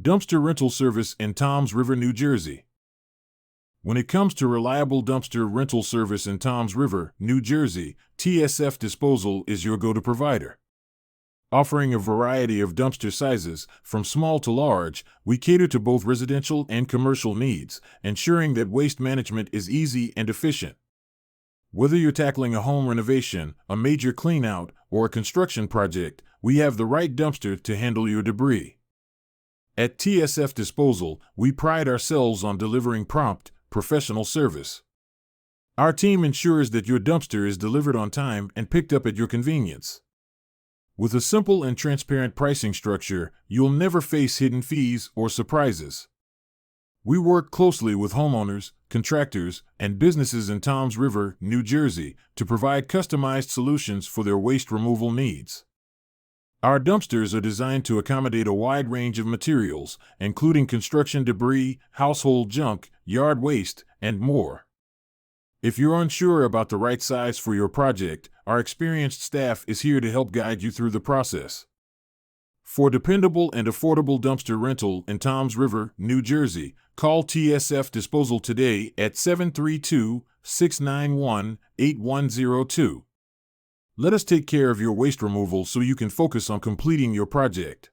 Dumpster rental service in Toms River, New Jersey. When it comes to reliable dumpster rental service in Toms River, New Jersey, TSF Disposal is your go-to provider. Offering a variety of dumpster sizes, from small to large, we cater to both residential and commercial needs, ensuring that waste management is easy and efficient. Whether you're tackling a home renovation, a major cleanout, or a construction project, we have the right dumpster to handle your debris. At TSF Disposal, we pride ourselves on delivering prompt, professional service. Our team ensures that your dumpster is delivered on time and picked up at your convenience. With a simple and transparent pricing structure, you'll never face hidden fees or surprises. We work closely with homeowners, contractors, and businesses in Toms River, New Jersey, to provide customized solutions for their waste removal needs. Our dumpsters are designed to accommodate a wide range of materials, including construction debris, household junk, yard waste, and more. If you're unsure about the right size for your project, our experienced staff is here to help guide you through the process. For dependable and affordable dumpster rental in Toms River, New Jersey, call TSF Disposal today at 732-691-8102. Let us take care of your waste removal so you can focus on completing your project.